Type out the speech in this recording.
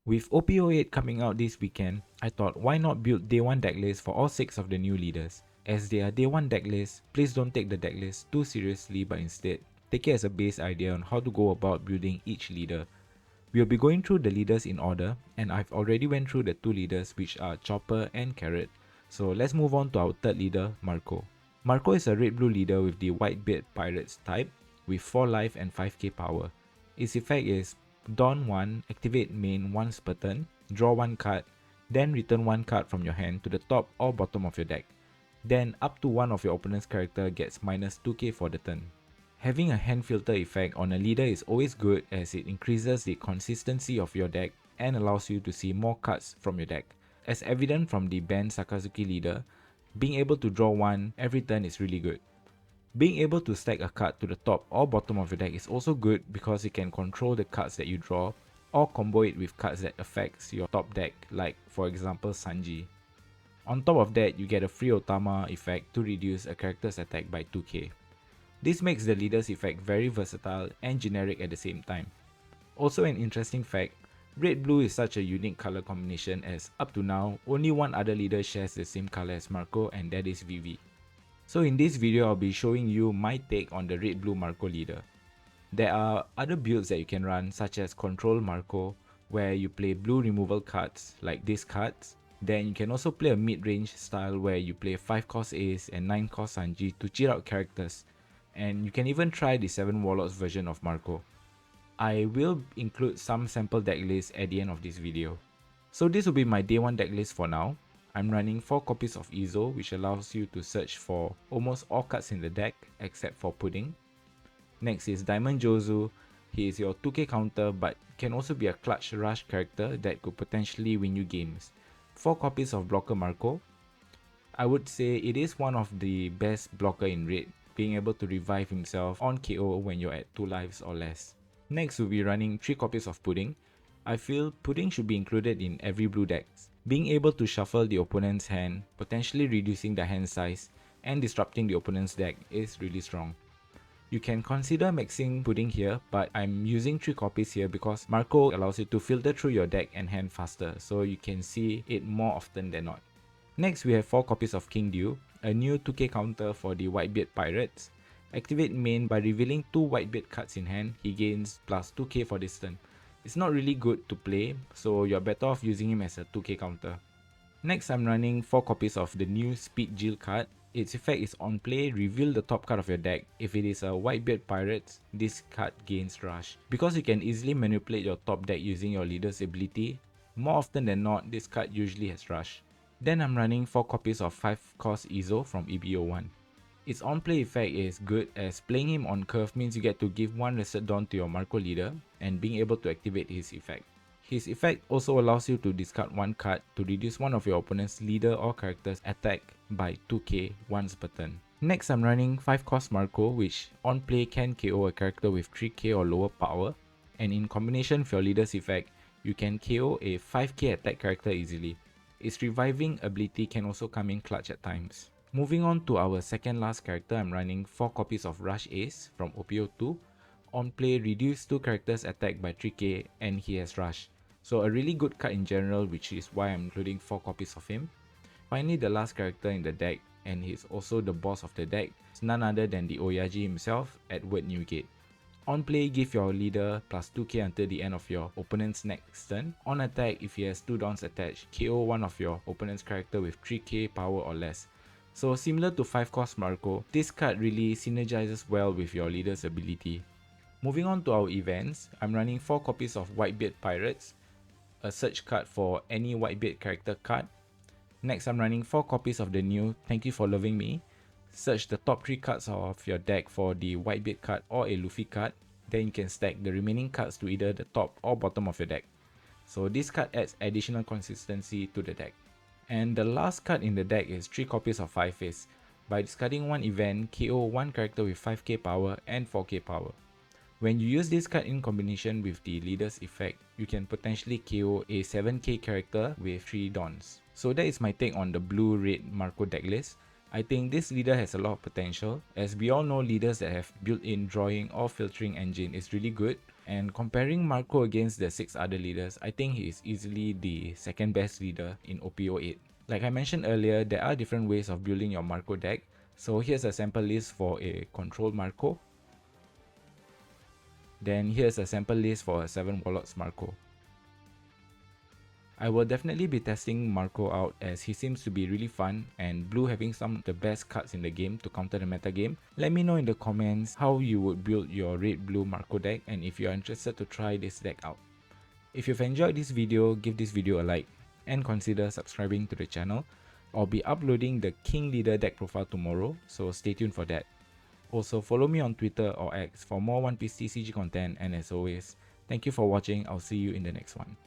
With OP08 coming out this weekend, I thought why not build day 1 decklist for all 6 of the new leaders. As they are day 1 decklists, please don't take the decklist too seriously, but instead take it as a base idea on how to go about building each leader. We'll be going through the leaders in order, and I've already went through the 2 leaders which are Chopper and Carrot. So let's move on to our 3rd leader, Marco. Marco is a red-blue leader with the Whitebeard Pirates type with 4 life and 5k power. Its effect is Dawn 1, activate main once per turn, draw 1 card, then return 1 card from your hand to the top or bottom of your deck. Then up to one of your opponent's character gets minus 2k for the turn. Having a hand filter effect on a leader is always good as it increases the consistency of your deck and allows you to see more cards from your deck. As evident from the banned Sakazuki leader, being able to draw 1 every turn is really good. Being able to stack a card to the top or bottom of your deck is also good because you can control the cards that you draw or combo it with cards that affects your top deck, like for example Sanji. On top of that, you get a free Otama effect to reduce a character's attack by 2k. This makes the leader's effect very versatile and generic at the same time. Also an interesting fact, red-blue is such a unique color combination as up to now, only one other leader shares the same color as Marco, and that is Vivi. So in this video, I'll be showing you my take on the red-blue Marco leader. There are other builds that you can run such as Control Marco, where you play blue removal cards like these cards. Then you can also play a mid-range style where you play 5 cost Ace and 9 cost Sanji to cheat out characters. And you can even try the 7 Warlords version of Marco. I will include some sample deck lists at the end of this video. So this will be my day 1 deck list for now. I'm running 4 copies of Izo, which allows you to search for almost all cards in the deck except for Pudding. Next is Diamond Jozu. He is your 2k counter but can also be a clutch rush character that could potentially win you games. 4 copies of Blocker Marco. I would say it is one of the best blocker in red, being able to revive himself on KO when you're at 2 lives or less. Next we'll be running 3 copies of Pudding. I feel Pudding should be included in every blue deck. Being able to shuffle the opponent's hand, potentially reducing the hand size and disrupting the opponent's deck is really strong. You can consider maxing Pudding here, but I'm using 3 copies here because Marco allows you to filter through your deck and hand faster, so you can see it more often than not. Next we have 4 copies of King Dew, a new 2k counter for the Whitebeard Pirates. Activate main by revealing 2 Whitebeard cards in hand, he gains plus 2k for this turn. It's not really good to play, so you're better off using him as a 2k counter. Next I'm running 4 copies of the new Speed Jill card. Its effect is on play, reveal the top card of your deck. If it is a Whitebeard Pirates, this card gains Rush. Because you can easily manipulate your top deck using your leader's ability, more often than not this card usually has Rush. Then I'm running 4 copies of 5 cost Izo from EB01. Its on-play effect is good as playing him on curve means you get to give 1 Rested Dawn to your Marco leader and being able to activate his effect. His effect also allows you to discard 1 card to reduce one of your opponent's leader or character's attack by 2k once per turn. Next I'm running 5 cost Marco, which on play can KO a character with 3k or lower power, and in combination with your leader's effect, you can KO a 5k attack character easily. Its reviving ability can also come in clutch at times. Moving on to our second last character, I'm running 4 copies of Rush Ace from OP02. On play, reduce 2 characters attack by 3k and he has Rush. So a really good card in general, which is why I'm including 4 copies of him. Finally, the last character in the deck, and he's also the boss of the deck, is none other than the Oyaji himself, Edward Newgate. On play, give your leader plus 2k until the end of your opponent's next turn. On attack, if he has 2 dawns attached, KO one of your opponent's character with 3k power or less. So similar to 5 cost Marco, this card really synergizes well with your leader's ability. Moving on to our events, I'm running 4 copies of Whitebeard Pirates, a search card for any Whitebeard character card. Next I'm running 4 copies of the new Thank You For Loving Me. Search the top 3 cards of your deck for the Whitebeard card or a Luffy card. Then you can stack the remaining cards to either the top or bottom of your deck. So this card adds additional consistency to the deck. And the last card in the deck is 3 copies of 5 Face. By discarding 1 event, KO 1 character with 5k power and 4k power. When you use this card in combination with the leader's effect, you can potentially KO a 7k character with 3 dawns. So that is my take on the blue-red Marco decklist. I think this leader has a lot of potential, as we all know leaders that have built-in drawing or filtering engine is really good. And comparing Marco against the 6 other leaders, I think he is easily the second best leader in OP08. Like I mentioned earlier, there are different ways of building your Marco deck. So here's a sample list for a control Marco. Then here's a sample list for a 7 Warlords Marco. I will definitely be testing Marco out as he seems to be really fun, and blue having some of the best cards in the game to counter the meta game. Let me know in the comments how you would build your red-blue Marco deck and if you are interested to try this deck out. If you've enjoyed this video, give this video a like and consider subscribing to the channel. I'll be uploading the King Leader deck profile tomorrow, so stay tuned for that. Also follow me on Twitter or X for more One Piece TCG content, and as always, thank you for watching. I'll see you in the next one.